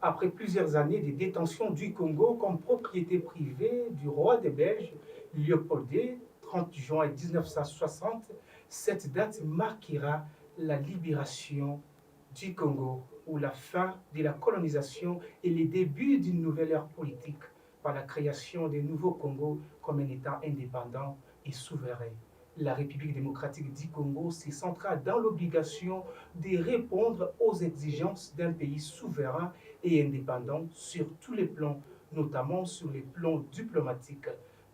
après plusieurs années de détention du Congo comme propriété privée du roi des Belges, Léopold II, 30 juin 1960. Cette date marquera la libération du Congo ou la fin de la colonisation et les débuts d'une nouvelle ère politique par la création des nouveaux Congo comme un État indépendant et souverain. La République démocratique du Congo se centra dans l'obligation de répondre aux exigences d'un pays souverain et indépendant sur tous les plans, notamment sur les plans diplomatiques.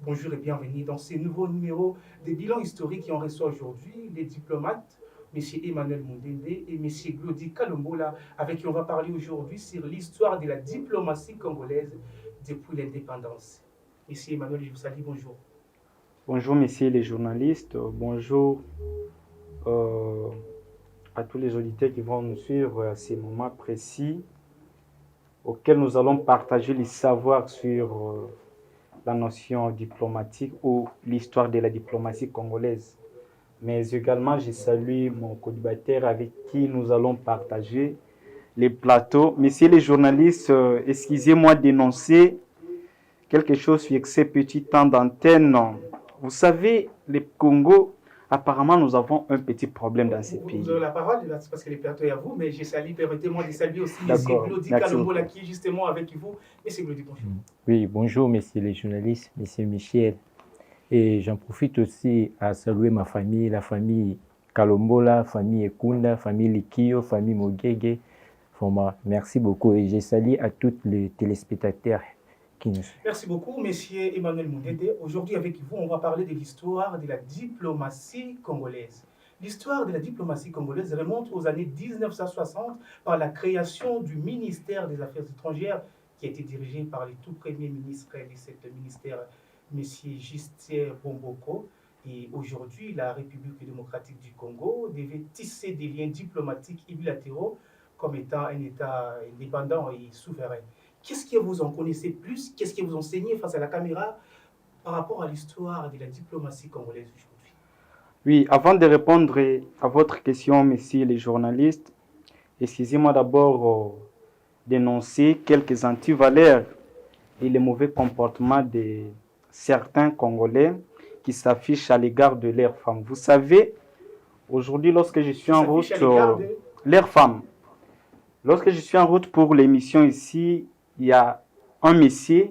Bonjour et bienvenue dans ce nouveau numéro des bilans historiques qui en reçoit aujourd'hui les diplomates M. Emmanuel Mundende et M. Glody Kalombola, avec qui on va parler aujourd'hui sur l'histoire de la diplomatie congolaise depuis l'indépendance. M. Emmanuel, je vous salue, bonjour. Bonjour, messieurs les journalistes. Bonjour à tous les auditeurs qui vont nous suivre à ces moments précis auxquels nous allons partager les savoirs sur la notion diplomatique ou l'histoire de la diplomatie congolaise. Mais également, je salue mon co-débatteur avec qui nous allons partager les plateaux. Messieurs les journalistes, excusez-moi d'énoncer quelque chose sur ces petits temps d'antenne. Vous savez, le Congo, apparemment, nous avons un petit problème dans ces pays. Vous avez la parole, parce que le plateau est à vous, mais je salue, permettez-moi de saluer aussi M. Glody Kalombola qui est justement avec vous. M. Glody, bonjour. Oui, bonjour, messieurs les journalistes, M. Michel. Et j'en profite aussi à saluer ma famille, la famille Kalombola, la famille Ekunda, la famille Likio, la famille Mogege. Merci beaucoup et je salue à tous les téléspectateurs. Merci beaucoup, Monsieur Emmanuel Mundende. Aujourd'hui, avec vous, on va parler de l'histoire de la diplomatie congolaise. L'histoire de la diplomatie congolaise remonte aux années 1960 par la création du ministère des Affaires étrangères qui a été dirigé par le tout premier ministre de ce ministère, Monsieur Justin Bomboko. Et aujourd'hui, la République démocratique du Congo devait tisser des liens diplomatiques et bilatéraux comme étant un État indépendant et souverain. Qu'est-ce que vous en connaissez plus? Qu'est-ce que vous enseignez face à la caméra par rapport à l'histoire de la diplomatie congolaise aujourd'hui? Oui, avant de répondre à votre question, messieurs les journalistes, excusez-moi d'abord d'énoncer quelques antivaleurs et les mauvais comportements de certains Congolais qui s'affichent à l'égard de leurs femmes. Vous savez, aujourd'hui, lorsque je suis en route, leurs femmes, lorsque je suis en route pour l'émission ici, il y a un monsieur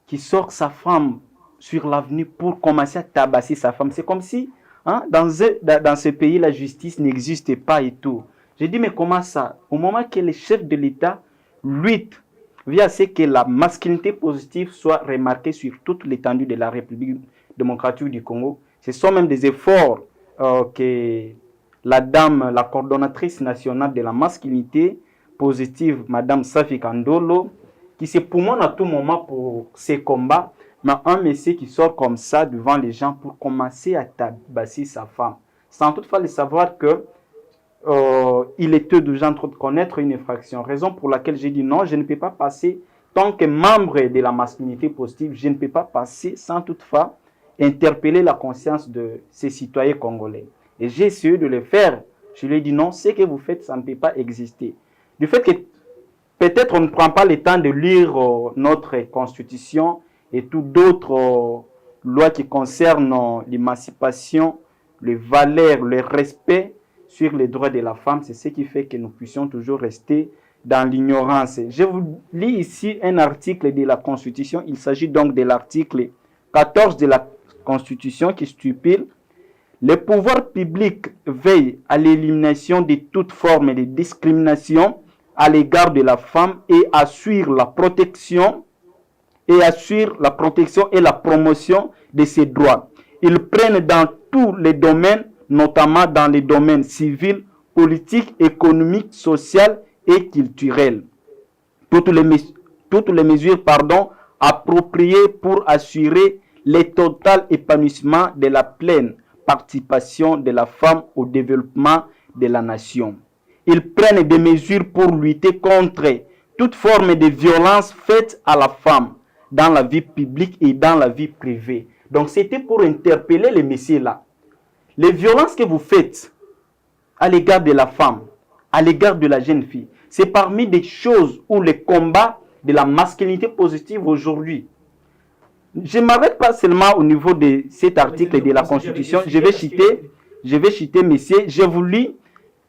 qui sort sa femme sur l'avenue pour commencer à tabasser sa femme. C'est comme si dans ce pays, la justice n'existait pas et tout. J'ai dit, mais comment ça? Au moment que le chef de l'État lutte via ce que la masculinité positive soit remarquée sur toute l'étendue de la République démocratique du Congo, ce sont même des efforts que la dame, la coordonnatrice nationale de la masculinité positive, Madame Safi Kandolo, qui se poumonne à tout moment pour ces combats, mais un monsieur qui sort comme ça devant les gens pour commencer à tabasser sa femme, sans toutefois le savoir que il était déjà en train de connaître une infraction. Raison pour laquelle j'ai dit non, je ne peux pas passer, tant que membre de la masculinité positive, je ne peux pas passer sans toutefois interpeller la conscience de ces citoyens congolais. Et j'ai essayé de le faire. Je lui ai dit non, ce que vous faites, ça ne peut pas exister. Du fait que peut-être on ne prend pas le temps de lire notre constitution et toutes d'autres lois qui concernent l'émancipation, les valeurs, le respect sur les droits de la femme, c'est ce qui fait que nous puissions toujours rester dans l'ignorance. Je vous lis ici un article de la Constitution. Il s'agit donc de l'article 14 de la Constitution qui stipule: les pouvoirs publics veillent à l'élimination de toute forme de discrimination à l'égard de la femme et assurent la protection et la promotion de ses droits. Ils prennent dans tous les domaines, notamment dans les domaines civils, politiques, économiques, sociaux et culturels, toutes les mesures appropriées pour assurer le total épanouissement de la pleine participation de la femme au développement de la nation. Ils prennent des mesures pour lutter contre toute forme de violence faite à la femme dans la vie publique et dans la vie privée. Donc c'était pour interpeller les messieurs là. Les violences que vous faites à l'égard de la femme, à l'égard de la jeune fille, C'est parmi des choses où les combats de la masculinité positive aujourd'hui. Je ne m'arrête pas seulement au niveau de cet article de la Constitution. Je vais citer, messieurs, je vous lis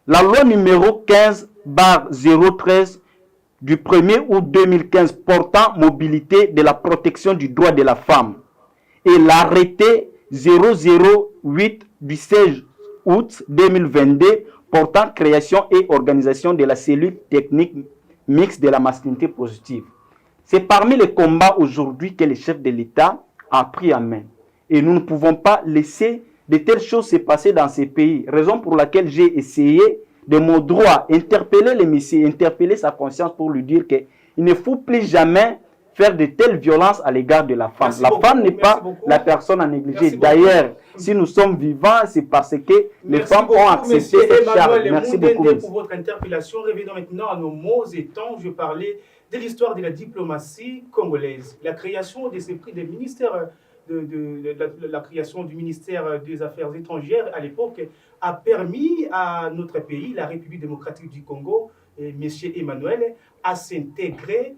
la loi numéro 15/013 du 1er août 2015 portant mobilité de la protection du droit de la femme et l'arrêté 008 du 16 août 2022 portant création et organisation de la cellule technique mixte de la masculinité positive. C'est parmi les combats aujourd'hui que le chef de l'État a pris en main. Et nous ne pouvons pas laisser de telles choses se passer dans ces pays. Raison pour laquelle j'ai essayé de mon droit, interpeller les messieurs, interpeller sa conscience pour lui dire qu'il ne faut plus jamais faire de telles violences à l'égard de la femme. La femme n'est pas la personne à négliger. D'ailleurs, si nous sommes vivants, c'est parce que les femmes ont accepté cette charge. Merci beaucoup. Pour votre interpellation. Revenons maintenant à nos mots et temps. Je parlais de l'histoire de la diplomatie congolaise. La création de ces prix des ministères, la création du ministère des Affaires étrangères à l'époque a permis à notre pays, la République démocratique du Congo, M. Emmanuel, à s'intégrer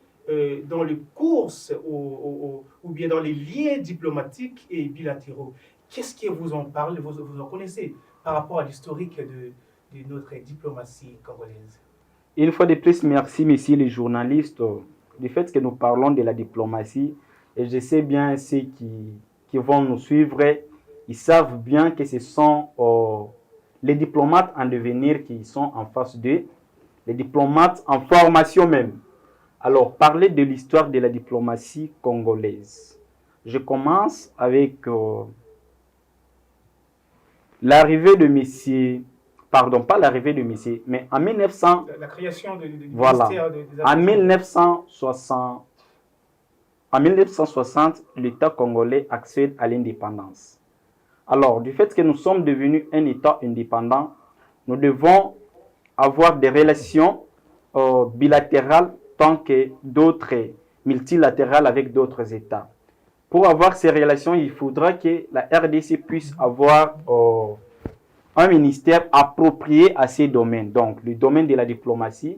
dans les courses ou bien dans les liens diplomatiques et bilatéraux. Qu'est-ce que vous en parlez, vous en connaissez par rapport à l'historique de notre diplomatie congolaise? Une fois de plus, merci, messieurs les journalistes, du fait que nous parlons de la diplomatie. Et je sais bien ceux qui vont nous suivre, ils savent bien que ce sont les diplomates en devenir qui sont en face d'eux, les diplomates en formation même. Alors, parler de l'histoire de la diplomatie congolaise. Je commence avec l'arrivée de messieurs, pardon, pas l'arrivée de messieurs, mais en 1900... La création du voilà, ministère des en 1960, en 1960, l'État congolais accède à l'indépendance. Alors, du fait que nous sommes devenus un État indépendant, nous devons avoir des relations bilatérales tant que d'autres multilatérales avec d'autres États. Pour avoir ces relations, il faudra que la RDC puisse avoir un ministère approprié à ces domaines. Donc, le domaine de la diplomatie.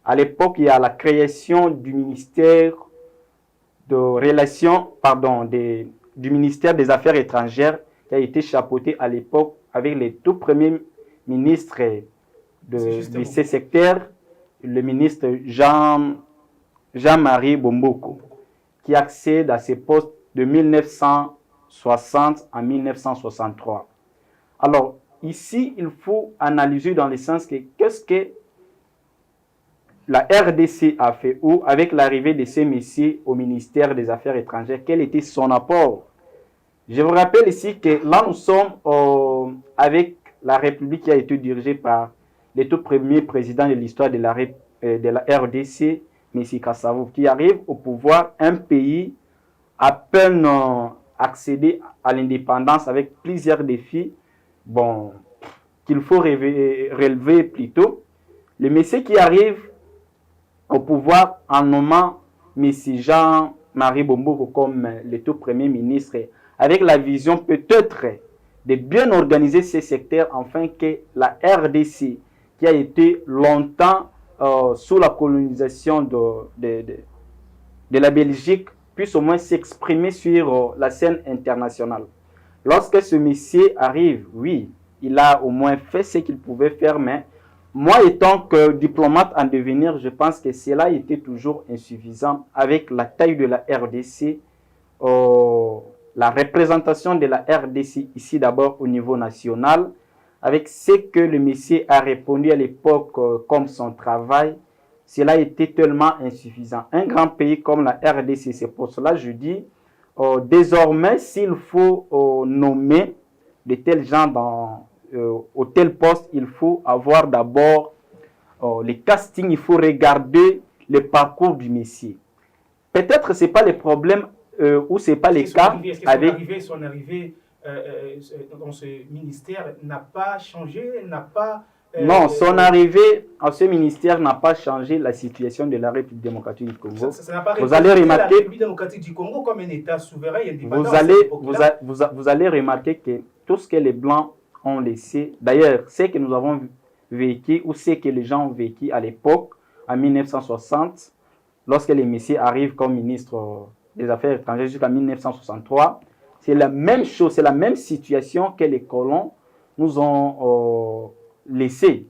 À l'époque, il y a la création du ministère de relations, pardon, du ministère des Affaires étrangères qui a été chapeauté à l'époque avec les tout premiers ministres de ces secteurs, le ministre Jean-Marie Bomboko, qui accède à ces postes de 1960 à 1963. Alors, ici, il faut analyser dans le sens que qu'est-ce que la RDC a fait ou avec l'arrivée de ces messieurs au ministère des Affaires étrangères, quel était son apport? Je vous rappelle ici que là, nous sommes avec la République qui a été dirigée par le tout premier président de l'histoire de la RDC, M. Kassavou, qui arrive au pouvoir, un pays à peine accédé à l'indépendance avec plusieurs défis, bon, qu'il faut relever plutôt. Le monsieur qui arrive au pouvoir en nommant M. Jean-Marie Bomboko comme le tout premier ministre, avec la vision peut-être de bien organiser ces secteurs afin que la RDC, qui a été longtemps sous la colonisation de la Belgique, puisse au moins s'exprimer sur la scène internationale. Lorsque ce monsieur arrive, oui, il a au moins fait ce qu'il pouvait faire, mais moi, étant que diplomate en devenir, je pense que cela était toujours insuffisant avec la taille de la RDC, la représentation de la RDC ici d'abord au niveau national, avec ce que le monsieur a répondu à l'époque comme son travail, cela était tellement insuffisant. Un grand pays comme la RDC, c'est pour cela que je dis, désormais, s'il faut nommer de tels gens au tel poste, il faut avoir d'abord les castings, il faut regarder le parcours du monsieur. Peut-être ce n'est pas le problème ou ce n'est pas le cas avec... Son arrivée dans ce ministère n'a pas changé, n'a pas... Non, son arrivée à ce ministère n'a pas changé la situation de la République démocratique du Congo. Ça n'a pas vous allez remarquer la République démocratique du Congo comme un État souverain et indépendant. Vous allez remarquer que tout ce que les Blancs ont laissé, d'ailleurs, ce que nous avons vécu ou ce que les gens ont vécu à l'époque, en 1960, lorsque les messieurs arrivent comme ministre des Affaires étrangères jusqu'en 1963, c'est la même chose, c'est la même situation que les colons nous ont laissé.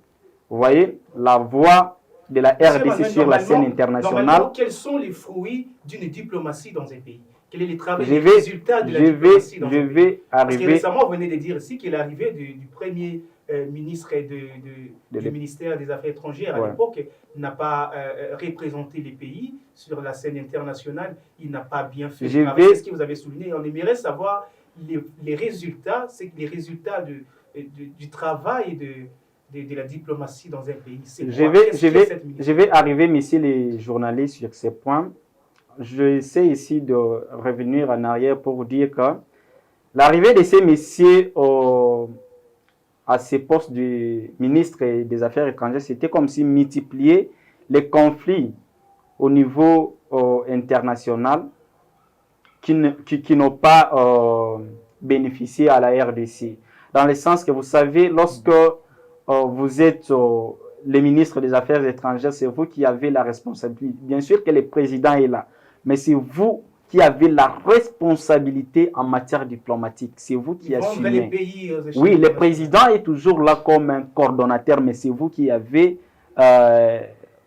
Vous voyez, la voix de la RDC sur la scène internationale. Quels sont les fruits d'une diplomatie dans un pays? Quel est le travail, les résultats de la diplomatie dans un pays? Parce que récemment, vous venez de dire ici qu'il est arrivé du premier ministre du ministère des Affaires étrangères à l'époque n'a pas représenté les pays sur la scène internationale. Il n'a pas bien fait le travail. C'est ce que vous avez souligné. On aimerait savoir les résultats, c'est les résultats du travail de la diplomatie dans un pays. Je vais arriver, messieurs les journalistes, sur ces points. J'essaie ici de revenir en arrière pour vous dire que l'arrivée de ces messieurs à ces postes du ministre des Affaires étrangères, c'était comme si multiplier les conflits au niveau international qui n'ont pas bénéficié à la RDC. Dans le sens que vous savez, lorsque vous êtes le ministre des Affaires étrangères, c'est vous qui avez la responsabilité. Bien sûr que le président est là, mais c'est vous qui avez la responsabilité en matière diplomatique. C'est vous qui assumez. Oui, le président est toujours là comme un coordonnateur, mais c'est vous qui avez,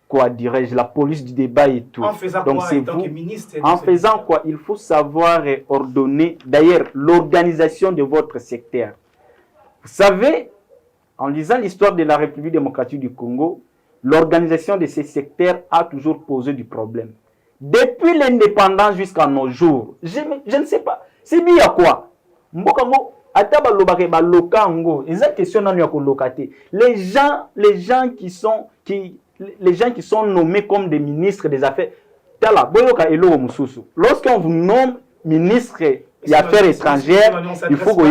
quoi dirais-je, la police du débat et tout. En faisant donc, quoi en tant que ministre? En faisant quoi? Il faut savoir ordonner, d'ailleurs, l'organisation de votre secteur. Vous savez, en lisant l'histoire de la République démocratique du Congo, l'organisation de ces secteurs a toujours posé du problème. Depuis l'indépendance jusqu'à nos jours, je ne sais pas. C'est bien à quoi? Les gens qui sont nommés comme des ministres des Affaires, lorsqu'on vous nomme ministre des Affaires étrangères, il faut que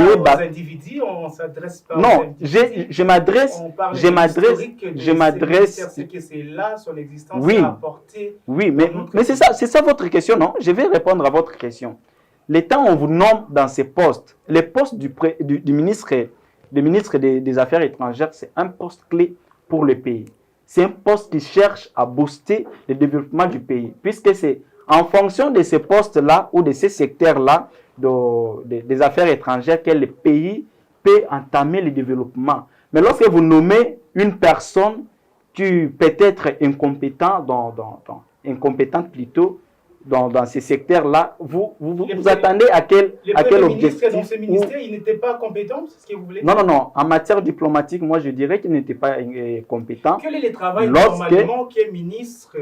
on s'adresse pas non, je m'adresse. C'est là son existence oui, a apporté. Oui, mais c'est ça votre question, non? Je vais répondre à votre question. Les temps on vous nomme dans ces postes, les postes du ministre des Affaires étrangères, c'est un poste clé pour le pays. C'est un poste qui cherche à booster le développement du pays, puisque c'est en fonction de ces postes-là ou de ces secteurs-là des affaires étrangères que le pays peut entamer le développement. Mais lorsque vous nommez une personne qui peut être incompétente dans ces secteurs-là, vous attendez à quel objectif? Dans ce ministère, il n'était pas compétent, c'est ce que vous voulez dire? Non. En matière diplomatique, moi je dirais qu'il n'était pas compétent. Quel est le travail normalement qu'un ministre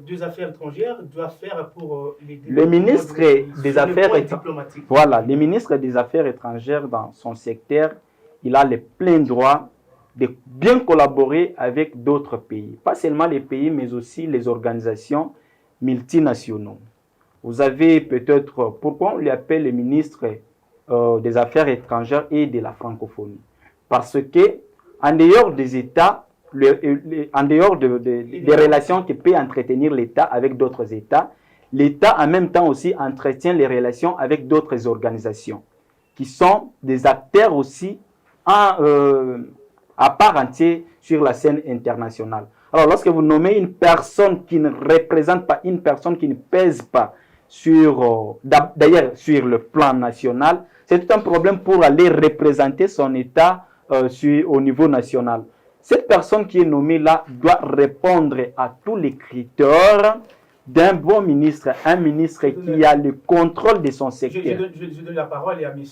des Affaires étrangères doit faire pour le ministre des Affaires étrangères? Voilà, le ministre des Affaires étrangères dans son secteur, il a le plein droit de bien collaborer avec d'autres pays. Pas seulement les pays, mais aussi les organisations multinationaux. Vous avez peut-être, pourquoi on l'appelle le ministre des Affaires étrangères et de la francophonie? Parce que en dehors des États, en dehors des relations que peut entretenir l'État avec d'autres États, l'État en même temps aussi entretient les relations avec d'autres organisations qui sont des acteurs aussi à part entière sur la scène internationale. Alors lorsque vous nommez une personne qui ne représente pas, une personne qui ne pèse pas d'ailleurs sur le plan national, c'est tout un problème pour aller représenter son État au niveau national. Cette personne qui est nommée là doit répondre à tous les critères d'un bon ministre, un ministre qui a le contrôle de son secteur. Je donne la parole à M.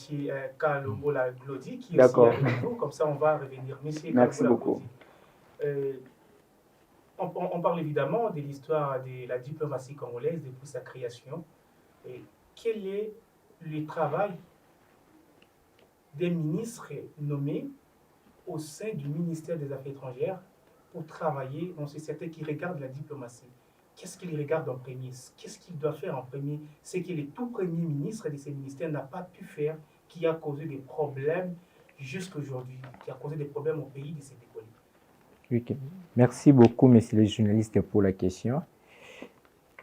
Kalombola Glody qui est aussi avec nous, comme ça on va revenir. Merci beaucoup. On parle évidemment de l'histoire de la diplomatie congolaise depuis sa création. Et quel est le travail des ministres nommés au sein du ministère des Affaires étrangères pour travailler dans ce secteur qui regarde la diplomatie? Qu'est-ce qu'il regarde en premier? Qu'est-ce qu'il doit faire en premier? C'est que le tout premier ministre de ces ministères n'a pas pu faire, qui a causé des problèmes jusqu'à aujourd'hui, qui a causé des problèmes au pays de ses décollés. Okay. Merci beaucoup, messieurs les journalistes, pour la question.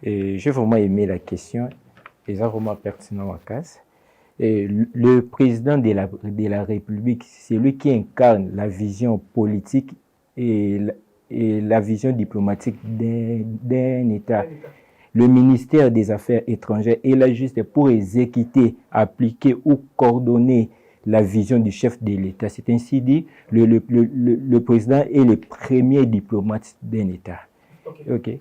J'ai vraiment aimé la question. Et c'est vraiment pertinent à casse. Le président de la République, c'est lui qui incarne la vision politique et la vision diplomatique d'un État. Le ministère des Affaires étrangères est là juste pour exécuter, appliquer ou coordonner la vision du chef de l'État. C'est ainsi dit, le président est le premier diplomate d'un État. Okay.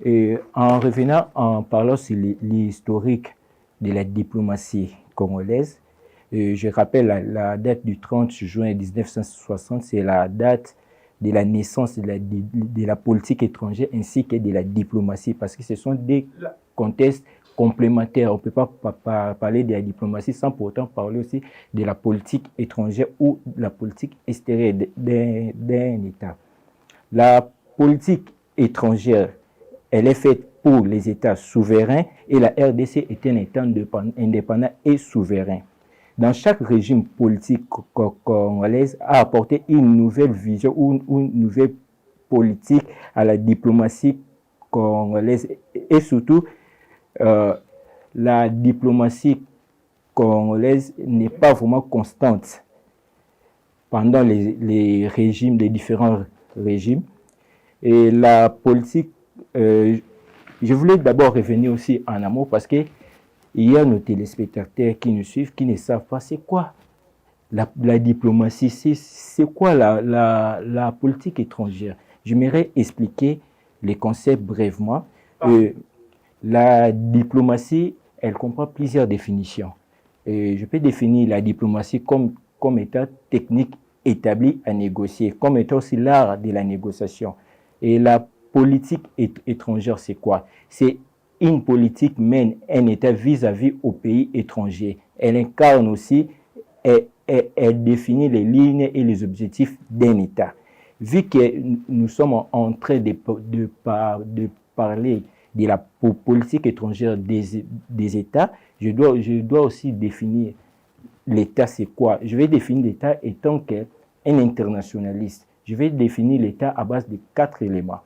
Et en revenant, en parlant sur l'historique de la diplomatie congolaise, je rappelle la date du 30 juin 1960, c'est la date de la naissance de la politique étrangère ainsi que de la diplomatie, parce que ce sont des contextes complémentaires. On ne peut pas parler de la diplomatie sans pour autant parler aussi de la politique étrangère ou de la politique extérieure d'un État. La politique étrangère, elle est faite pour les États souverains et la RDC est un État indépendant et souverain. Dans chaque régime politique congolaise a apporté une nouvelle vision ou une nouvelle politique à la diplomatie congolaise et surtout la diplomatie congolaise n'est pas vraiment constante pendant les régimes, les différents régimes. Et la politique, je voulais d'abord revenir aussi en amont parce que il y a nos téléspectateurs qui nous suivent, qui ne savent pas c'est quoi la diplomatie, c'est quoi la politique étrangère. J'aimerais expliquer les concepts brièvement. La diplomatie, elle comprend plusieurs définitions. Je peux définir la diplomatie comme état technique établi à négocier, comme étant aussi l'art de la négociation. Et la politique étrangère, c'est quoi? C'est une politique mène un État vis-à-vis au pays étranger. Elle incarne aussi, elle définit les lignes et les objectifs d'un État. Vu que nous sommes en train de parler de la politique étrangère des États, je dois aussi définir l'État, c'est quoi? Je vais définir l'État étant qu'un internationaliste. Je vais définir l'État à base de 4 éléments.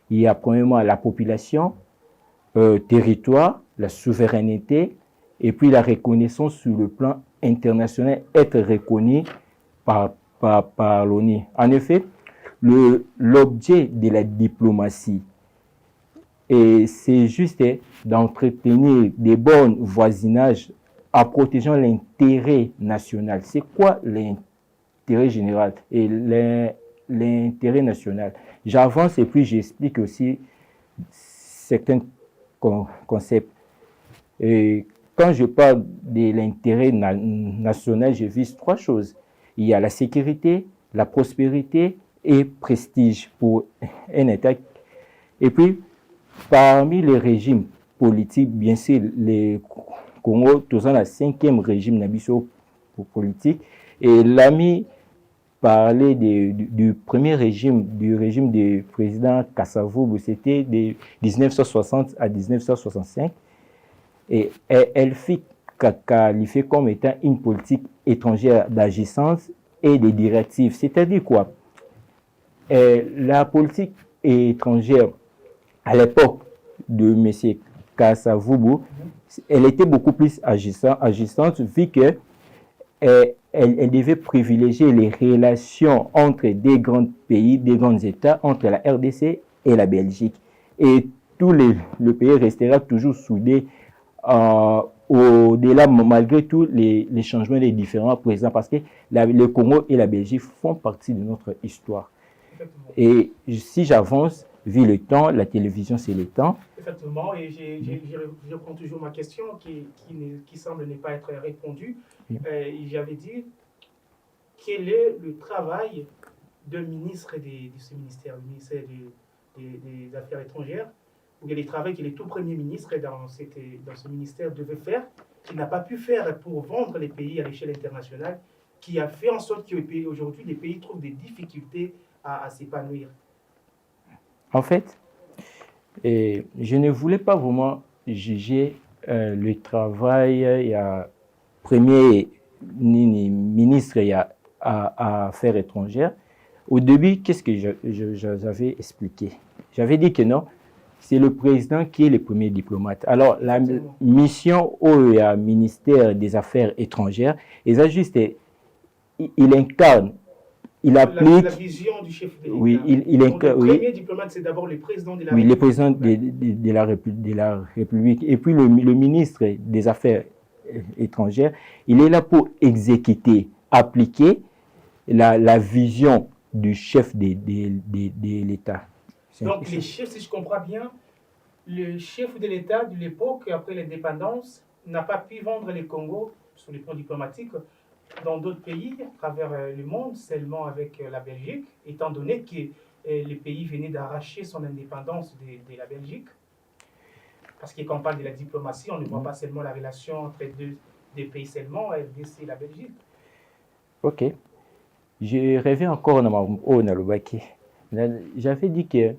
Il y a premièrement la population, territoire, la souveraineté, et puis la reconnaissance sur le plan international, être reconnu par l'ONU. En effet, l'objet de la diplomatie, c'est juste d'entretenir des bons voisinages en protégeant l'intérêt national. C'est quoi l'intérêt général et l'intérêt national? J'avance et puis j'explique aussi certains concepts. Et quand je parle de l'intérêt national, je vise 3 choses. Il y a la sécurité, la prospérité et prestige pour un État. Et puis, parmi les régimes politiques, bien sûr, les Congo, tous en la 5e régime nabiso politique. Et l'ami parlait du premier régime, du régime du président Kasavubu, c'était de 1960 à 1965. Et elle fut qualifiée comme étant une politique étrangère d'agissance et de directives. C'est-à-dire quoi? La politique étrangère, à l'époque de M. Kasavubu, elle était beaucoup plus agissante vu que elle devait privilégier les relations entre des grands pays, des grands États, entre la RDC et la Belgique. Et le pays restera toujours soudé au-delà, malgré tous les changements, les différents présents, parce que le Congo et la Belgique font partie de notre histoire. Et si j'avance, vu le temps, la télévision c'est le temps. Effectivement, et je reprends toujours ma question qui semble ne pas être répondue. J'avais dit, quel est le travail d'un ministre de ce ministère, le ministère des Affaires étrangères, ou bien les travaux que le tout premier ministre dans ce ministère devait faire, qu'il n'a pas pu faire pour vendre les pays à l'échelle internationale, qui a fait en sorte qu'aujourd'hui les pays trouvent des difficultés à s'épanouir. En fait, je ne voulais pas vraiment juger le travail. Il y a premier ministre à Affaires étrangères. Au début, qu'est-ce que j'avais expliqué? J'avais dit que non, c'est le président qui est le premier diplomate. Alors, la mission au ministère des Affaires étrangères, il incarne il La applique, vision du chef de l'État. oui, Donc, le oui, premier diplomate, c'est d'abord le président de la oui, le République. président de la République, et puis le ministre des Affaires étrangères, il est là pour exécuter, appliquer la vision du chef de l'État. Donc, les chefs, si je comprends bien, le chef de l'État de l'époque, après l'indépendance, n'a pas pu vendre le Congo sur le plan diplomatique dans d'autres pays à travers le monde, seulement avec la Belgique, étant donné que le pays venait d'arracher son indépendance de la Belgique. Parce que quand on parle de la diplomatie, on ne voit pas seulement la relation entre deux pays seulement, RDC et la Belgique. Ok. Je reviens encore dans Nalobaki. J'avais dit que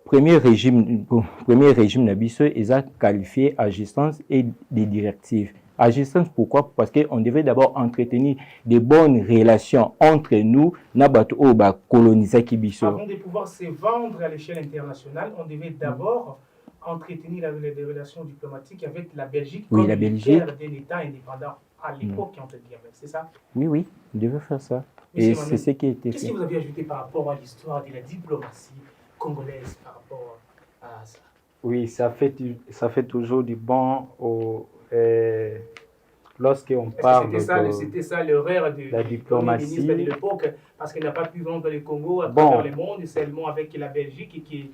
premier régime Nabiso, ils ont qualifié agistance et des directives. Agistance, pourquoi? Parce qu'on devait d'abord entretenir des bonnes relations entre nous, Nabato Oba, coloniser Kibiso. Avant de pouvoir se vendre à l'échelle internationale, on devait d'abord entretenir des relations diplomatiques avec la Belgique, oui, comme la Belgique, d'un État indépendant à l'époque, on peut dire, c'est ça? Oui, on devait faire ça. Monsieur Et Emmanuel, c'est ce qui a été fait. Qu'est-ce que vous avez ajouté par rapport à l'histoire de la diplomatie congolaise par rapport à ça? Oui, ça fait toujours du bon lorsqu'on parle C'était ça l'erreur de la diplomatie. Premier ministre de l'époque, parce qu'il n'a pas pu vendre le Congo à travers le monde, seulement avec la Belgique, et qui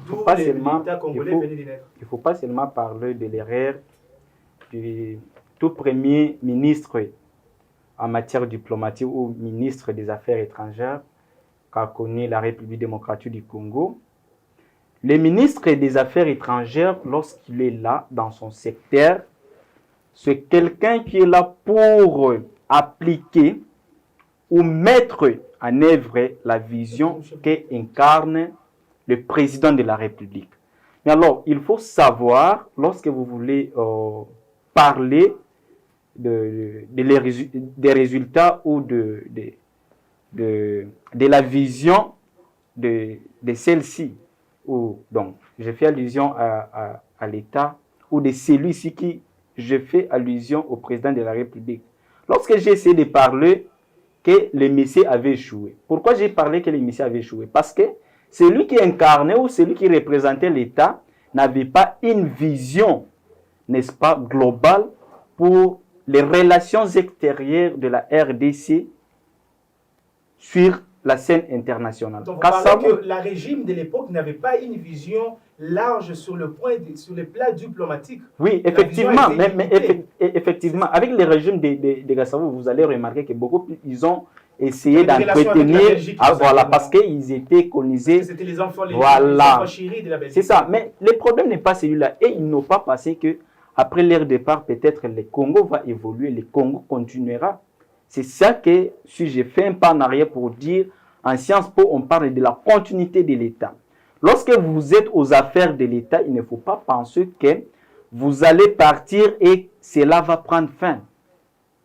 d'où l'État congolais venait de naître. Il ne faut pas seulement parler de l'erreur du tout premier ministre en matière diplomatique ou ministre des Affaires étrangères qu'a connu la République démocratique du Congo. Le ministre des Affaires étrangères, lorsqu'il est là dans son secteur, c'est quelqu'un qui est là pour appliquer ou mettre en œuvre la vision qu'incarne le président de la République. Mais alors, il faut savoir, lorsque vous voulez parler des résultats ou de la vision de celle-ci, ou donc je fais allusion à l'État, ou de celui-ci qui je fais allusion au président de la République. Lorsque j'ai essayé de parler que le Messie avait échoué. Pourquoi j'ai parlé que le Messie avait échoué? Parce que celui qui incarnait ou celui qui représentait l'État n'avait pas une vision, n'est-ce pas, globale pour les relations extérieures de la RDC sur la scène internationale. Donc, vous parlez que le régime de l'époque n'avait pas une vision large sur le plan diplomatique. Oui, effectivement, effectivement, avec le régime de Gassavo, vous allez remarquer que beaucoup, ils ont essayé d'entretenir, voilà, parce qu'ils étaient colonisés. C'était les enfants, voilà. Chéris de la Belgique. C'est ça, mais le problème n'est pas celui-là. Et ils n'ont pas passé que, après leur départ, peut-être le Congo va évoluer, le Congo continuera. C'est ça que, si j'ai fait un pas en arrière pour dire, en Sciences Po, on parle de la continuité de l'État. Lorsque vous êtes aux affaires de l'État, il ne faut pas penser que vous allez partir et cela va prendre fin.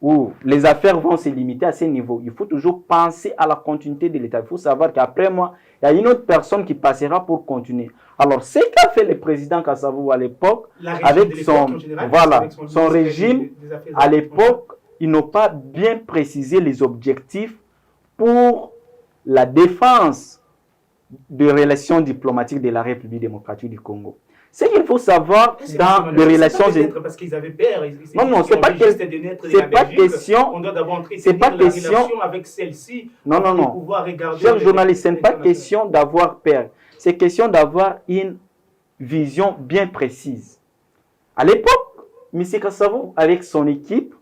Ou les affaires vont se limiter à ce niveau. Il faut toujours penser à la continuité de l'État. Il faut savoir qu'après moi, il y a une autre personne qui passera pour continuer. Alors, ce qu'a fait le président Kassavou à l'époque, avec son régime, à l'époque, ils n'ont pas bien précisé les objectifs pour la défense des relations diplomatiques de la République démocratique du Congo. Ce qu'il faut savoir dans les relations... Parce qu'ils avaient peur. Non, c'est pas question... On doit d'abord entretenir la relation avec celle-ci. Non. Cher journaliste, ce n'est pas question d'avoir peur. C'est question d'avoir une vision bien précise. À l'époque, M. Kassavou, avec son équipe,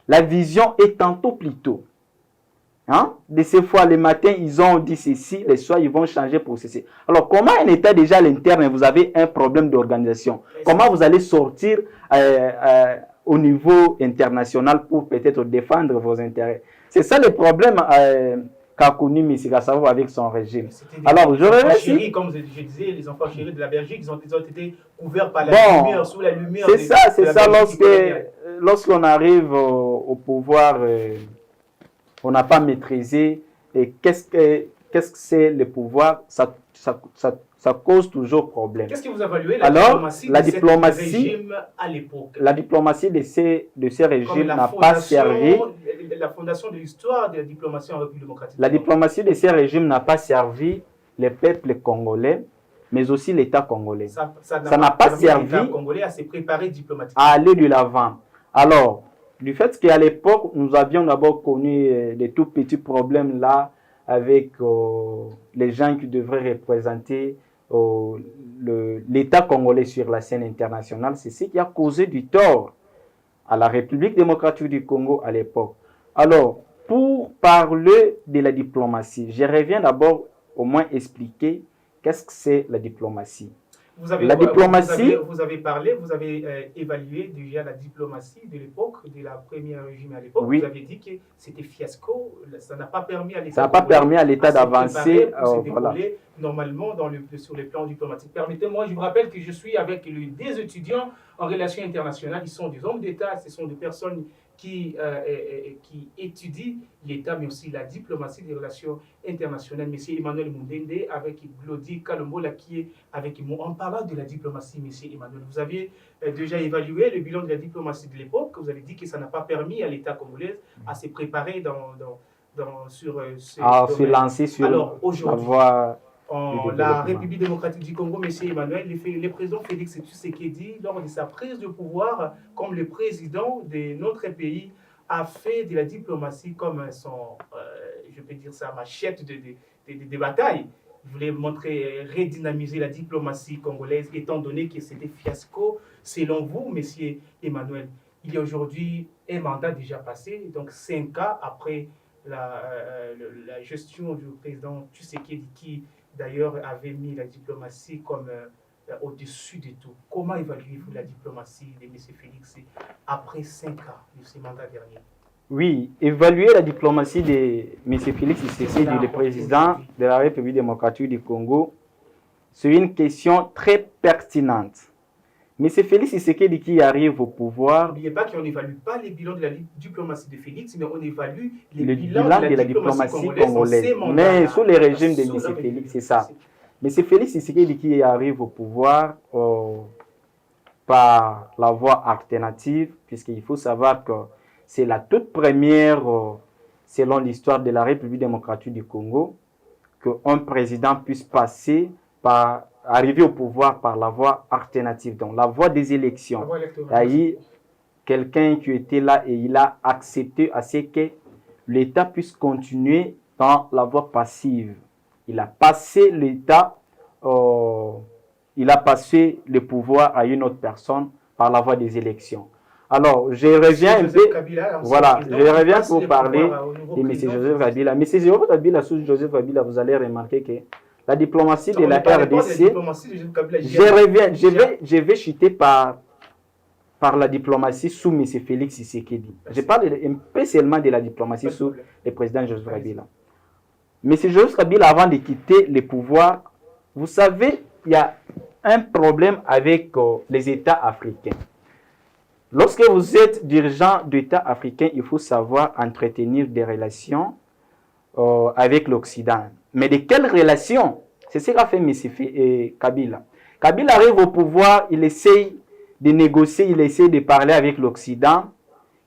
la vision est tantôt plus tôt. De ces fois, le matin, ils ont dit ceci, le soir, ils vont changer pour ceci. Alors, comment un État déjà à l'interne, vous avez un problème d'organisation? Comment vous allez sortir au niveau international pour peut-être défendre vos intérêts? C'est ça le problème qu'a connu M. Kassavou avec son régime. Alors, je remercie. Comme je disais, les enfants chéris de la Belgique, ils ont été couverts par la lumière, sous la lumière. C'est ça, lorsqu'on arrive au pouvoir... on n'a pas maîtrisé. Et qu'est-ce que c'est le pouvoir? Ça cause toujours problème. Qu'est-ce que vous évaluez la diplomatie régime à l'époque? La diplomatie de ces régimes n'a pas servi. la fondation de l'histoire de la diplomatie en République démocratique. La diplomatie de ces régimes n'a pas servi les peuples congolais, mais aussi l'État congolais. Ça n'a pas servi l'État congolais à se préparer diplomatiquement. à aller de l'avant. Alors, du fait qu'à l'époque, nous avions d'abord connu des tout petits problèmes là avec les gens qui devraient représenter l'État congolais sur la scène internationale, c'est ce qui a causé du tort à la République démocratique du Congo à l'époque. Alors, pour parler de la diplomatie, je reviens d'abord au moins expliquer qu'est-ce que c'est la diplomatie. Vous avez parlé, vous avez évalué déjà la diplomatie de l'époque, de la première régime à l'époque. Oui. Vous avez dit que c'était fiasco, ça n'a pas permis à l'État. Ça n'a pas permis à l'État d'avancer. Voilà. Normalement sur les plans diplomatiques. Permettez-moi, je vous rappelle que je suis avec des étudiants en relations internationales. Ils sont des hommes d'État, ce sont des personnes qui étudient l'État, mais aussi la diplomatie des relations internationales. Monsieur Emmanuel Mundende avec Glody Kalombola qui est avec moi. En parlant de la diplomatie, monsieur Emmanuel, vous avez déjà évalué le bilan de la diplomatie de l'époque. Vous avez dit que ça n'a pas permis à l'État congolais à se préparer sur se lancer sur la voie. La République démocratique du Congo, M. Emmanuel, le président Félix Tshisekedi, lors de sa prise de pouvoir comme le président de notre pays, a fait de la diplomatie comme je peux dire ça, machette de bataille. Il voulait redynamiser la diplomatie congolaise, étant donné que c'était fiasco. Selon vous, M. Emmanuel, il y a aujourd'hui un mandat déjà passé, donc 5 ans après la gestion du président Tshisekedi qui d'ailleurs avait mis la diplomatie comme au-dessus de tout. Comment évaluez-vous la diplomatie de M. Félix après 5 ans de ce mandat dernier? Oui, évaluer la diplomatie de M. Félix Tshisekedi, le président de la République démocratique du Congo, c'est une question très pertinente. M. Félix Tshisekedi qui arrive au pouvoir... N'oubliez pas qu'on n'évalue pas les bilans de la diplomatie de Félix, mais on évalue les bilans de la diplomatie congolaise. Mais sous les régimes de M. Félix, c'est ça. M. Félix Tshisekedi qui arrive au pouvoir par la voie alternative, puisqu'il faut savoir que c'est la toute première, selon l'histoire de la République démocratique du Congo, qu'un président puisse arriver au pouvoir par la voie alternative, donc la voie des élections. Il y a eu quelqu'un qui était là et il a accepté à ce que l'État puisse continuer dans la voie passive. Il a passé l'État, il a passé le pouvoir à une autre personne par la voie des élections. Alors, je reviens un peu, voilà, je reviens pour parler de M. Joseph Kabila. M. Joseph Kabila, sous Joseph Kabila, vous allez remarquer que la diplomatie de la RDC, je vais chuter par la diplomatie sous M. Félix Tshisekedi. Je parle un peu seulement de la diplomatie sous le président Joseph Kabila. M. Joseph Kabila, avant de quitter le pouvoir, vous savez, il y a un problème avec les États africains. Lorsque vous êtes dirigeant d'État africain, il faut savoir entretenir des relations avec l'Occident. Mais de quelles relations? C'est ce qu'a fait M. Kabila. Kabila arrive au pouvoir, il essaye de négocier, il essaye de parler avec l'Occident.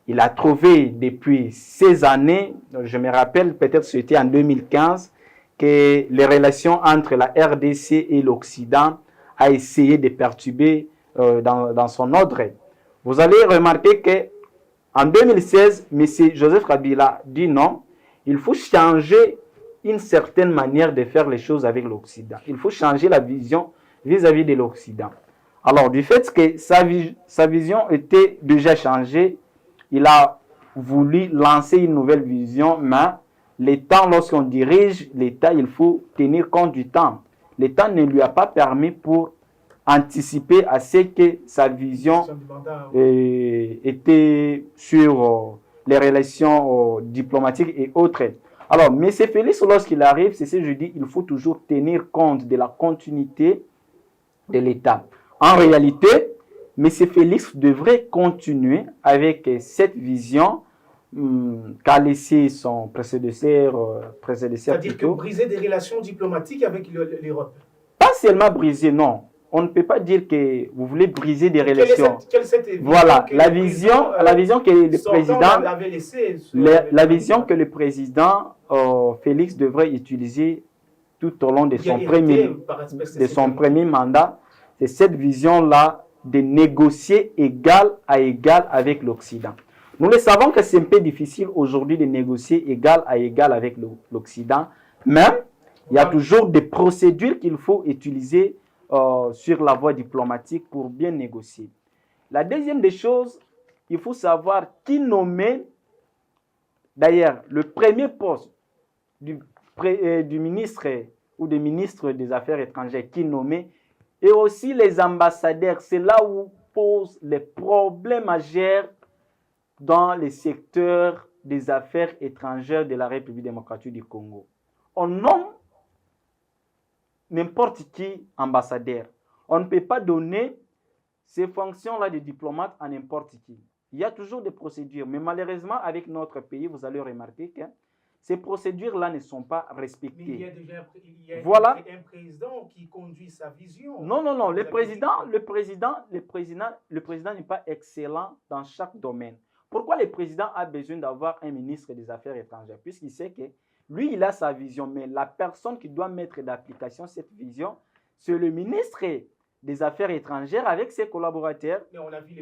Il a trouvé depuis ces années, je me rappelle, peut-être c'était en 2015, que les relations entre la RDC et l'Occident a essayé de perturber dans son ordre. Vous allez remarquer qu'en 2016, M. Joseph Kabila dit non, il faut changer une certaine manière de faire les choses avec l'Occident. Il faut changer la vision vis-à-vis de l'Occident. Alors, du fait que sa vision était déjà changée, il a voulu lancer une nouvelle vision, mais le temps, lorsqu'on dirige l'État, il faut tenir compte du temps. Le temps ne lui a pas permis pour anticiper à ce que sa vision était sur les relations diplomatiques et autres. Alors, M. Félix, lorsqu'il arrive, c'est ce que je dis, il faut toujours tenir compte de la continuité de l'État. En réalité, M. Félix devrait continuer avec cette vision qu'a laissé son prédécesseur. C'est-à-dire que briser des relations diplomatiques avec l'Europe. Pas seulement briser, non. on ne peut pas dire que vous voulez briser des Quelle est relations. quelle est cette vision Voilà, que la le vision, président, la vision que le sortant président, avait laissée sur la vision que le président Félix devrait utiliser tout au long de il y a son hérité par respect de son premier mandat, c'est cette vision-là de négocier égal à égal avec l'Occident. Nous le savons que c'est un peu difficile aujourd'hui de négocier égal à égal avec l'Occident, mais il y a toujours des procédures qu'il faut utiliser sur la voie diplomatique pour bien négocier. La deuxième des choses, il faut savoir qui nommait, d'ailleurs, le premier poste du ministre ou des ministres des Affaires étrangères qui nommait, et aussi les ambassadeurs. C'est là où posent les problèmes majeurs dans les secteurs des affaires étrangères de la République démocratique du Congo. On nomme n'importe qui ambassadeur. On ne peut pas donner ces fonctions-là de diplomate à n'importe qui. Il y a toujours des procédures, mais malheureusement, avec notre pays, vous allez remarquer que ces procédures-là ne sont pas respectées. Mais il y a déjà voilà. un président qui conduit sa vision. Non, non, non. Le président n'est pas excellent dans chaque domaine. Pourquoi le président a besoin d'avoir un ministre des Affaires étrangères? Puisqu'il sait que lui, il a sa vision, mais la personne qui doit mettre d'application cette vision, c'est le ministre des Affaires étrangères avec ses collaborateurs. Mais on a vu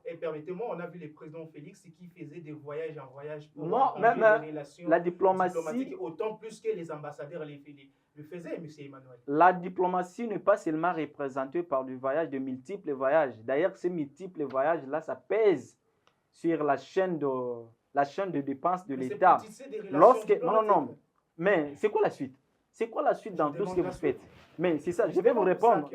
et permettez-moi, on a vu le président Félix qui faisait des voyages en voyage pour même des relations la diplomatie diplomatiques autant plus que les ambassadeurs le faisaient, M. Emmanuel. La diplomatie n'est pas seulement représentée par du voyage, de multiples voyages. D'ailleurs, ces multiples voyages-là, ça pèse sur la chaîne de dépenses de l'État. Non. Mais c'est quoi la suite? C'est quoi la suite dans tout ce que vous faites? Mais c'est ça, je vais vous répondre.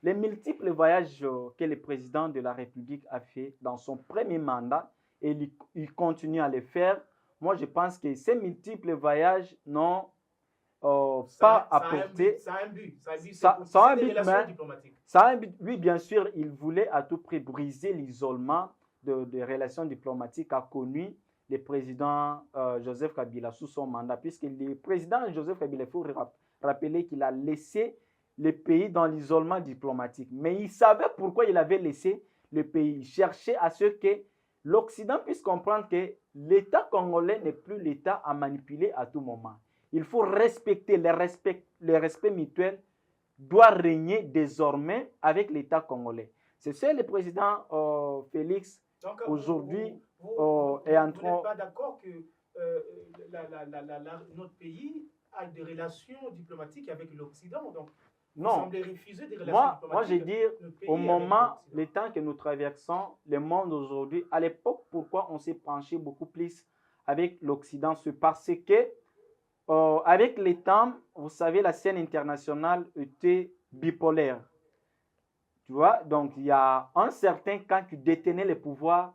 Les multiples voyages que le président de la République a fait dans son premier mandat, et il continue à les faire, moi je pense que ces multiples voyages n'ont pas apporté... Ça a un but. Ça a un but. Oui, bien sûr, il voulait à tout prix briser l'isolement des relations diplomatiques qu'a connu le président Joseph Kabila sous son mandat, puisque le président Joseph Kabila, il faut rappeler qu'il a laissé le pays dans l'isolement diplomatique. Mais il savait pourquoi il avait laissé le pays. Il cherchait à ce que l'Occident puisse comprendre que l'État congolais n'est plus l'État à manipuler à tout moment. Il faut respecter, le respect mutuel doit régner désormais avec l'État congolais. C'est ça le président Félix aujourd'hui est en train... Vous n'êtes pas d'accord que notre pays a des relations diplomatiques avec l'Occident, donc non. vous semblez refuser des relations diplomatiques. Moi, je dis, au moment, le temps que nous traversons, le monde aujourd'hui, à l'époque, pourquoi on s'est penché beaucoup plus avec l'Occident, c'est parce que avec les temps, vous savez, la scène internationale était bipolaire. Tu vois, donc il y a un certain camp qui détenait le pouvoir,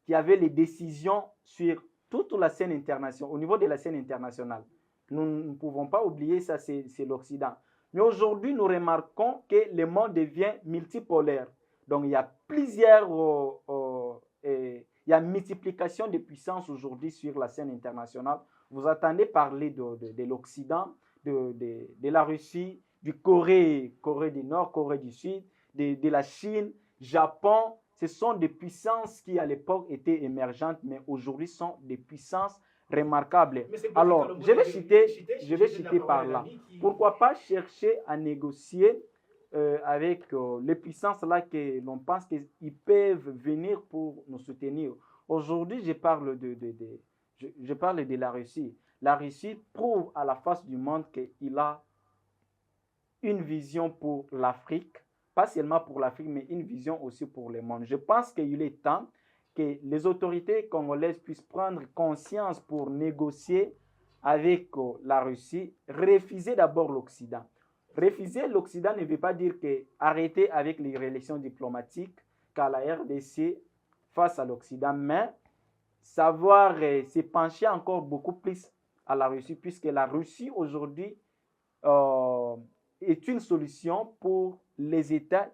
qui avait les décisions sur toute la scène internationale, au niveau de la scène internationale. Nous ne pouvons pas oublier ça, c'est l'Occident. Mais aujourd'hui, nous remarquons que le monde devient multipolaire. Donc, il y a plusieurs... il y a multiplication de puissances aujourd'hui sur la scène internationale. Vous attendez parler de l'Occident, de la Russie, du Corée du Nord, Corée du Sud, de la Chine, Japon. Ce sont des puissances qui, à l'époque, étaient émergentes, mais aujourd'hui sont des puissances remarquables. Alors, je vais citer par là. Pourquoi pas chercher à négocier avec les puissances-là que l'on pense qu'ils peuvent venir pour nous soutenir. Aujourd'hui, je parle de la Russie. La Russie prouve à la face du monde qu'il a une vision pour l'Afrique, pas seulement pour l'Afrique, mais une vision aussi pour le monde. Je pense qu'il est temps que les autorités congolaises puissent prendre conscience pour négocier avec la Russie, refuser d'abord l'Occident. Refuser l'Occident ne veut pas dire que arrêter avec les relations diplomatiques qu'à la RDC face à l'Occident, mais savoir se pencher encore beaucoup plus à la Russie, puisque la Russie aujourd'hui est une solution pour les États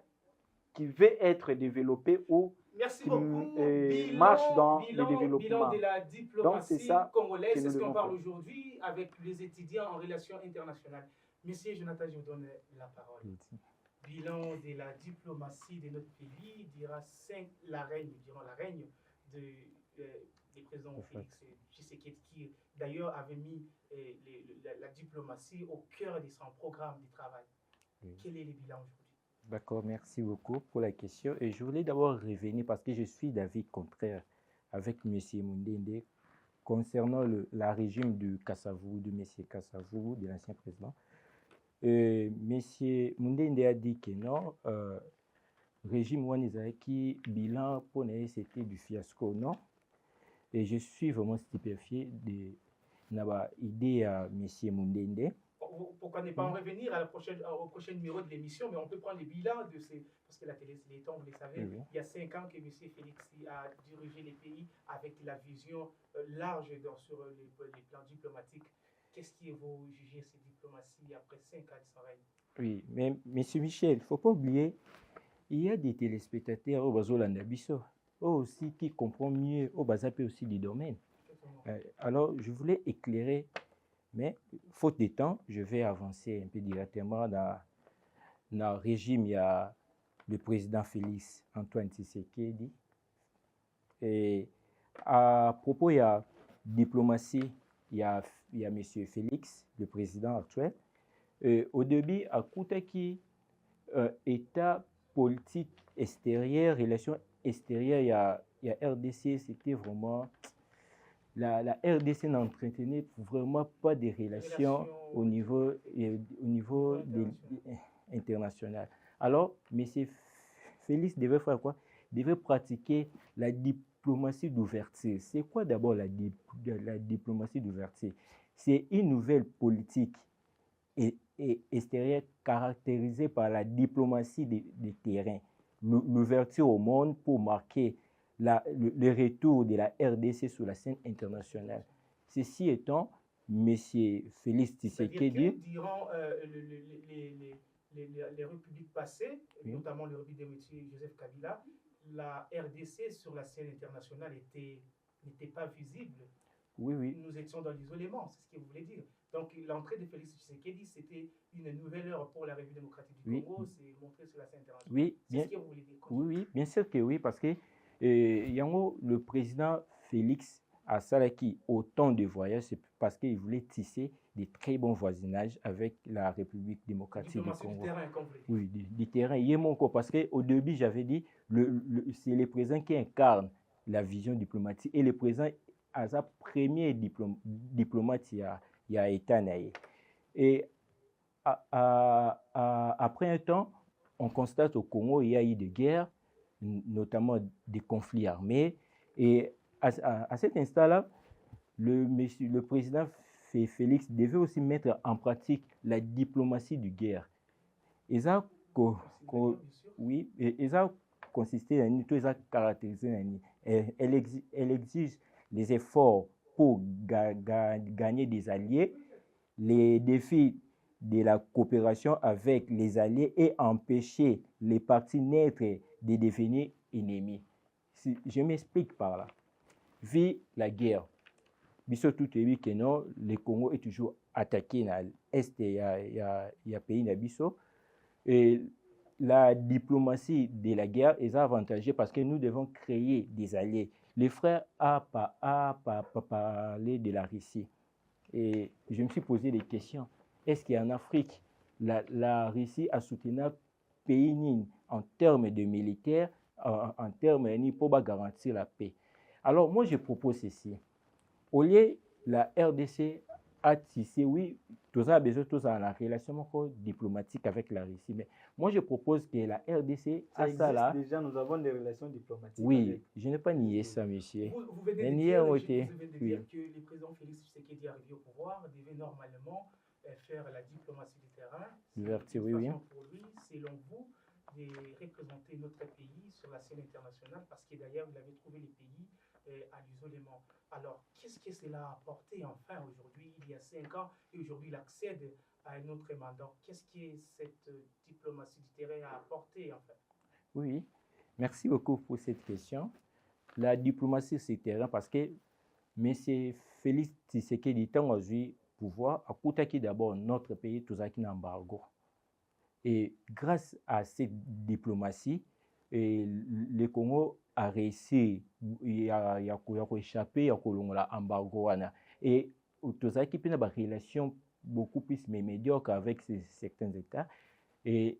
qui veulent être développés ou qui marchent dans le développement. Bilan de la diplomatie congolaise, c'est ce qu'on parle aujourd'hui avec les étudiants en relations internationales. Monsieur Jonathan, je vous donne la parole. bilan de la diplomatie de notre pays, dira la règne de, du président Félix Tshisekedi, qui d'ailleurs avait mis la diplomatie au cœur de son programme de travail. Oui. Quel est le bilan aujourd'hui? D'accord, merci beaucoup pour la question. Et je voulais d'abord revenir parce que je suis d'avis contraire avec M. Mundende concernant la régime de Kassavou, de M. Kassavou, de l'ancien président. M. Mundende a dit que non, régime Wanizaki, bilan pour nous, c'était du fiasco, non? Et je suis vraiment stupéfié de l'idée à M. Mundende. Pourquoi ne pas en revenir au prochain numéro de l'émission, mais on peut prendre le bilan de ces... Parce que la télé, c'est les temps, vous le savez, oui. Il y a 5 ans que M. Félix a dirigé les pays avec la vision large sur les plans diplomatiques. Qu'est-ce qui vous jugez ces diplomaties après 5 ans de son règne? Oui, mais M. Michel, il ne faut pas oublier, il y a des téléspectateurs au Bazolanda Bisso, aussi qui comprennent mieux au Bazapé aussi du domaine. Alors, je voulais éclairer. Mais, faute de temps, je vais avancer un peu directement dans le régime. Il y a le président Félix Antoine Tshisekedi. Et à propos, il y a diplomatie, il y a M. Félix, le président actuel. Au début, à Koutaki, État politique extérieur, relations extérieures, il y a RDC, c'était vraiment... La RDC n'entretenait vraiment pas de relations au niveau international. Alors, M. Félix devait faire quoi? Il devait pratiquer la diplomatie d'ouverture. C'est quoi d'abord la diplomatie d'ouverture? C'est une nouvelle politique extérieure caractérisée par la diplomatie de terrain, l'ouverture au monde pour marquer le retour de la RDC sur la scène internationale. Ceci étant, M. Félix Tshisekedi... Durant les républiques passées, oui. Notamment le régime de M. Joseph Kabila, la RDC sur la scène internationale n'était pas visible. Oui, oui. Nous étions dans l'isolement, c'est ce que vous voulez dire. Donc l'entrée de Félix Tshisekedi, c'était une nouvelle ère pour la République démocratique du Congo, c'est montré sur la scène internationale. Oui, c'est ce que vous voulez dire. Oui, bien sûr que oui, parce que le président Félix a salaki autant de voyages, c'est parce qu'il voulait tisser des très bons voisinages avec la République démocratique du Congo. Du terrain, comme vous oui, du terrain. Il est mon corps, parce qu'au début, j'avais dit, c'est le président qui incarne la vision diplomatique et le président a sa première diplomate, il y a été naïf. Et après un temps, on constate au Congo, il y a eu des guerres, notamment des conflits armés. Et à cet instant-là, le président Félix devait aussi mettre en pratique la diplomatie de guerre. Et ça, oui, et ça consistait en tout ça caractérisé. Elle exige les efforts pour gagner des alliés, les défis de la coopération avec les alliés et empêcher les partis neutres de devenir ennemis. Je m'explique par là. Vu la guerre, tout que non, le Congo est toujours attaqué dans l'Est, il y a pays Nabiso. Et la diplomatie de la guerre est avantagée parce que nous devons créer des alliés. Les frères a parlé de la Russie. Et je me suis posé des questions. Est-ce qu'en Afrique, la Russie a soutenu un pays en termes de militaire, en termes pour garantir la paix? Alors moi je propose ceci. Au lieu la RDC a tissé, oui, tout ça a besoin de la relation diplomatique avec la Russie. Mais moi je propose que la RDC a ça là. Déjà nous avons des relations diplomatiques. Oui, avec... je n'ai pas nié ça, monsieur. Vous venez de dire que le président Félix Tshisekedi arrivé au pouvoir devait normalement faire la diplomatie du terrain. L'ouverture, oui, oui. Pour lui, selon vous, de représenter notre pays sur la scène internationale parce que d'ailleurs, il avait trouvé les pays à l'isolement. Alors, qu'est-ce que cela a apporté enfin aujourd'hui, il y a 5 ans, et aujourd'hui il accède à un autre mandat? Qu'est-ce que cette diplomatie du terrain a apporté enfin? Oui, merci beaucoup pour cette question. La diplomatie du terrain, parce que M. Félix Tshisekedi, tant aujourd'hui pouvoir, a coûté d'abord notre pays, tout ça qui est en embargo. Et grâce à cette diplomatie, le Congo a réussi à échapper à l'embargo. Et tozalaki pe na ba relation beaucoup plus médiocre avec certains États. Et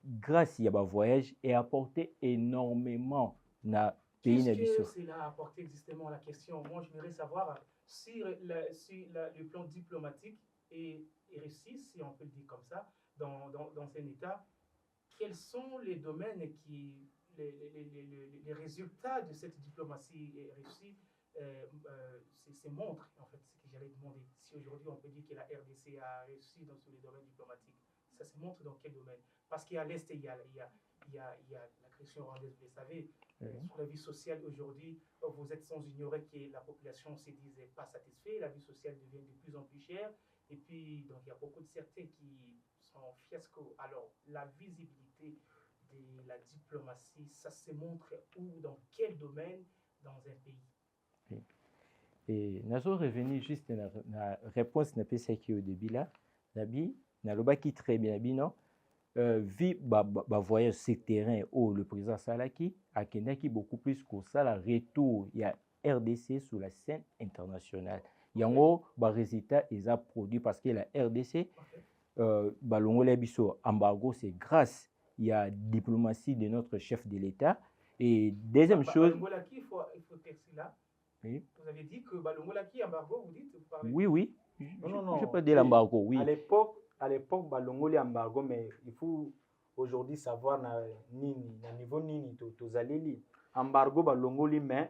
grâce à ba voyage, et apporté énormément na pays na biso. Qu'est-ce que cela a apporté justement la question? Moi, je voudrais savoir si le plan diplomatique est réussi, si on peut le dire comme ça, dans un État. Quels sont les domaines qui, les résultats de cette diplomatie réussie se montrent, en fait, ce que j'allais demander. Si aujourd'hui on peut dire que la RDC a réussi dans tous les domaines diplomatiques, ça se montre dans quel domaine? Parce qu'à l'Est, il y a la question rwandaise, vous le savez. Sur la vie sociale aujourd'hui, vous êtes sans ignorer que la population se disait pas satisfaite, la vie sociale devient de plus en plus chère, et puis donc il y a beaucoup de certains qui sont fiasco. Alors la visibilité de la diplomatie, ça se montre où, dans quel domaine dans un pays? Et nous sommes revenus juste à la réponse n'a pas au début là, Nabi, n'a qui très bien Nabi non. Vu voyage sur terrain où le président Salaki a Kenaki beaucoup plus que ça, le retour, il y a RDC sur la scène internationale. Il y a un résultat, ils ont produit parce que la RDC, embargo, c'est grâce il y a diplomatie de notre chef de l'État. Et deuxième chose. Il faut texter là. Oui. Vous avez dit que Balongolaki, embargo, vous dites, vous parlez. Oui. Non. Je peux dire l'embargo, oui. À l'époque, Balongoli embargo, mais il faut aujourd'hui savoir na niveau nini tozaleli embargo Balongoli, mais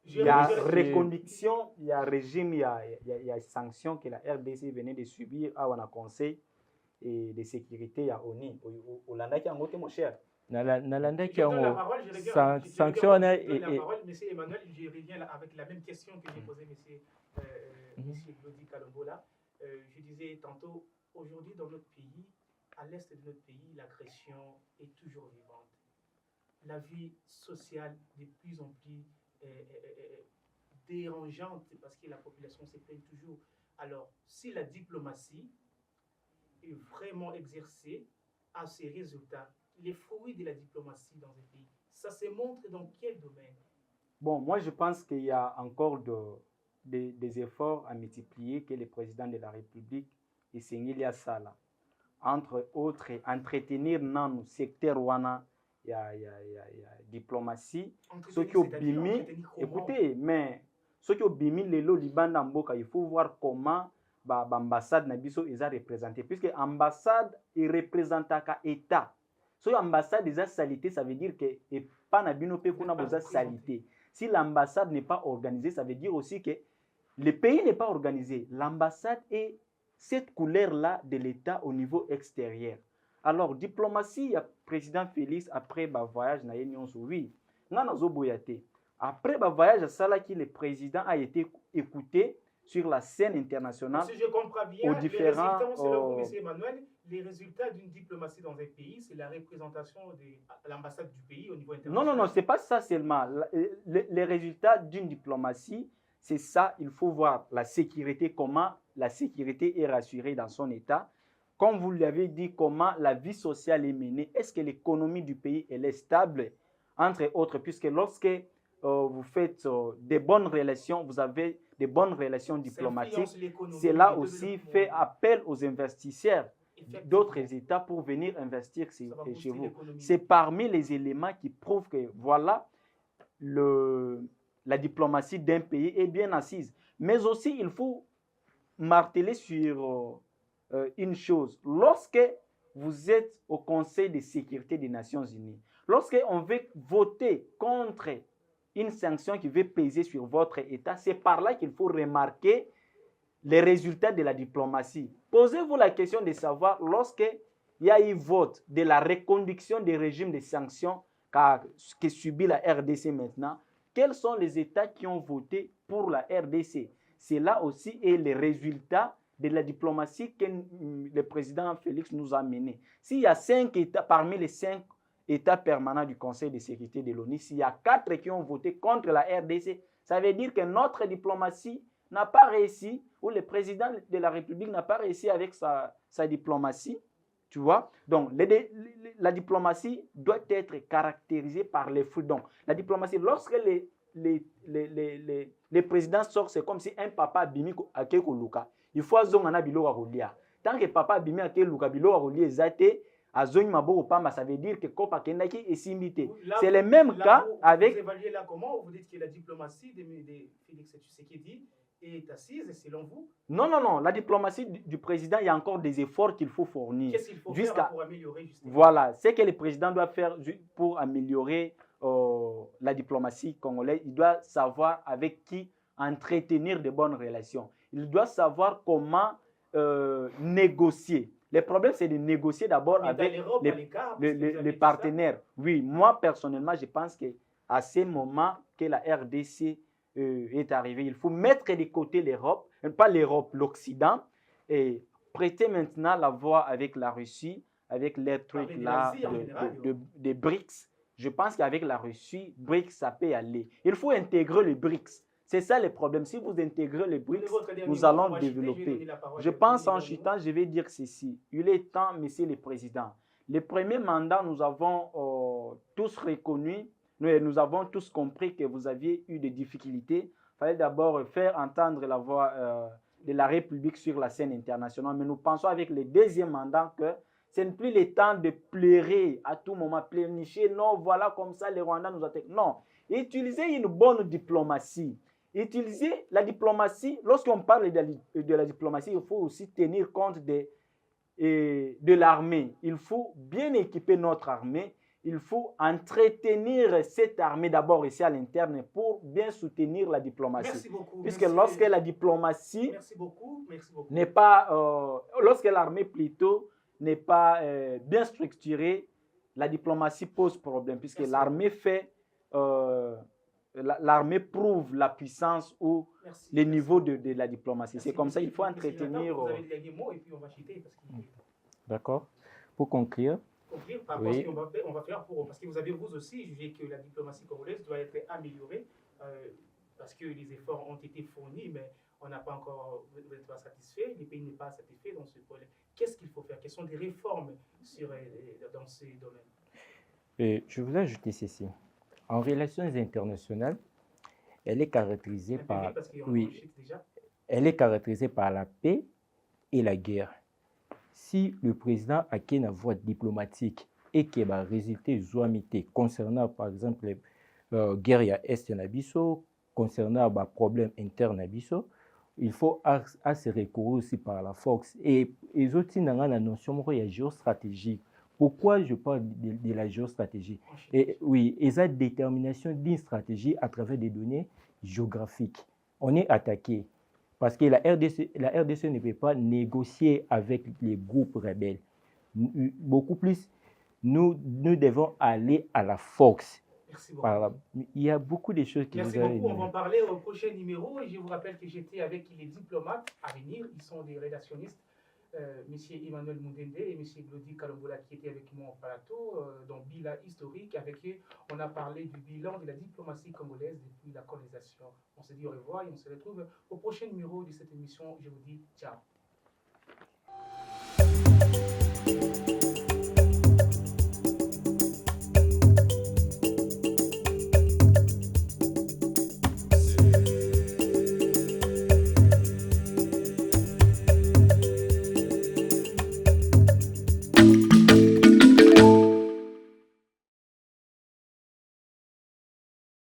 il y a reconduction, il y a régime, il y a sanctions que la RDC venait de subir à un conseil et de sécurité à ONU. Olanda qui a monté mon cher. Nalanda qui a sanction. La parole, monsieur Emmanuel, je reviens avec la même question que j'ai posée monsieur Glody Kalombola. Je disais tantôt, aujourd'hui dans notre pays, à l'est de notre pays, l'agression est toujours vivante. La vie sociale de plus en plus dérangeante parce que la population se plaint toujours. Alors, si la diplomatie est vraiment exercée à ces résultats, les fruits de la diplomatie dans un pays, ça se montre dans quel domaine? Bon, moi je pense qu'il y a encore des efforts à multiplier que le président de la République et Sengilia Sala. Entre autres, entretenir dans le secteur wana, il y a diplomatie. Ceux qui ont bimi, écoutez, mais ceux qui ont bimi les lots Liban Mboka, il faut voir comment l'ambassade Nabiso est représentée. Puisque l'ambassade est représentée à l'État. Si l'ambassade est salité, ça veut dire que pas Nabino pe kuna boza salité. Si l'ambassade n'est pas organisée, ça veut dire aussi que le pays n'est pas organisé. L'ambassade est cette couleur-là de l'État au niveau extérieur. Alors, diplomatie, il y a président Félix, après le voyage, oui. Après le voyage, le président a été écouté sur la scène internationale. Si je comprends bien, aux différents, les résultats, selon vous, M. Emmanuel, les résultats d'une diplomatie dans un pays, c'est la représentation de l'ambassade du pays au niveau international. Non, ce n'est pas ça seulement. Les résultats d'une diplomatie, c'est ça, il faut voir la sécurité, comment la sécurité est rassurée dans son État. Comme vous l'avez dit, comment la vie sociale est menée. Est-ce que l'économie du pays elle est stable, entre autres, puisque lorsque vous faites des bonnes relations, vous avez des bonnes relations diplomatiques, cela aussi fait appel aux investisseurs d'autres États pour venir investir chez vous. C'est parmi les éléments qui prouvent que voilà, la diplomatie d'un pays est bien assise. Mais aussi, il faut marteler sur une chose. Lorsque vous êtes au Conseil de sécurité des Nations Unies, lorsqu'on veut voter contre une sanction qui veut peser sur votre État, c'est par là qu'il faut remarquer les résultats de la diplomatie. Posez-vous la question de savoir, lorsqu'il y a eu vote de la reconduction des régimes de sanctions que subit la RDC maintenant, quels sont les États qui ont voté pour la RDC? C'est là aussi et les résultats de la diplomatie que le président Félix nous a menés. S'il y a 5 États, parmi les 5 États permanents du Conseil de sécurité de l'ONU, s'il y a 4 qui ont voté contre la RDC, ça veut dire que notre diplomatie n'a pas réussi, ou le président de la République n'a pas réussi avec sa diplomatie Tu vois? Donc, la diplomatie doit être caractérisée par les fruits. Donc, la diplomatie, lorsque les présidents sortent, c'est comme si un papa bimi a quelque luka. Il faut azongana bilo a rolia. Tant que papa bimi a quelque luka bilo a rolia zate, azong maboko pamba, ça veut dire que kopa kendaki est simité. C'est le même cas avec. Vous évaluez là comment? Vous dites que la diplomatie de Félix Tshisekedi est assise, selon vous? Non, non, non. La diplomatie du président, il y a encore des efforts qu'il faut fournir. Qu'est-ce qu'il faut faire pour améliorer justement? Voilà, c'est que le président doit faire pour améliorer la diplomatie congolaise. Il doit savoir avec qui entretenir de bonnes relations. Il doit savoir comment négocier. Le problème, c'est de négocier d'abord avec les partenaires. Oui, moi, personnellement, je pense qu'à ce moment que la RDC est arrivée, il faut mettre de côté l'Europe, pas l'Europe, l'Occident, et prêter maintenant la voie avec la Russie, avec les trucs là de BRICS. Je pense qu'avec la Russie, BRICS, ça peut aller. Il faut intégrer les BRICS. C'est ça le problème. Si vous intégrez les BRICS, nous allons développer. Je pense en chutant, je vais dire ceci. Il est temps, Monsieur le Président. Le premier mandat, nous avons tous reconnu, nous avons tous compris que vous aviez eu des difficultés. Il fallait d'abord faire entendre la voix de la République sur la scène internationale. Mais nous pensons avec le deuxième mandat que ce n'est plus le temps de pleurer à tout moment, pleurnicher. Non, voilà comme ça, les Rwandais nous attaquent. Non, utilisez une bonne diplomatie. Utilisez la diplomatie. Lorsqu'on parle de la diplomatie, il faut aussi tenir compte de l'armée. Il faut bien équiper notre armée. Il faut entretenir cette armée d'abord ici à l'interne pour bien soutenir la diplomatie. Merci beaucoup. Puisque lorsque la diplomatie n'est pas, lorsque l'armée plutôt n'est pas bien structurée, la diplomatie pose problème. Puisque l'armée fait, l'armée prouve la puissance ou le niveau de la diplomatie. C'est comme ça, il faut entretenir. Vous avez dit des mots et puis on va chuter. D'accord. Pour conclure. Par rapport à ce qu'on va faire parce que vous avez vous aussi jugé que la diplomatie congolaise doit être améliorée parce que les efforts ont été fournis, mais on n'a pas encore, vous n'êtes pas satisfait, le pays n'est pas satisfait dans ce problème. Qu'est-ce qu'il faut faire? Quelles sont les réformes dans ces domaines? Je voudrais ajouter ceci. En relations internationales, elle est caractérisée par, elle est caractérisée par la paix et la guerre. Si le président a une voie diplomatique et qu'il va résulter zoamité concernant par exemple les guerres à Est Nabiso, concernant les problèmes internes à Nabiso, il faut se recourir aussi par la force. Et les autres, il y a la notion de géostratégie. Pourquoi je parle de la géostratégie? Et oui, il y a une détermination d'une stratégie à travers des données géographiques. On est attaqué. Parce que la RDC ne peut pas négocier avec les groupes rebelles. Beaucoup plus, nous devons aller à la force. Merci beaucoup. Il y a beaucoup de choses qui Merci beaucoup. On va en parler au prochain numéro. Et je vous rappelle que j'étais avec les diplomates à venir. Ils sont des rédactionnistes. M. Emmanuel Mundende et M. Glody Kalombola qui étaient avec moi au plateau, dans Bilan historique. Avec eux, on a parlé du bilan de la diplomatie congolaise depuis la colonisation. On se dit au revoir et on se retrouve au prochain numéro de cette émission. Je vous dis ciao.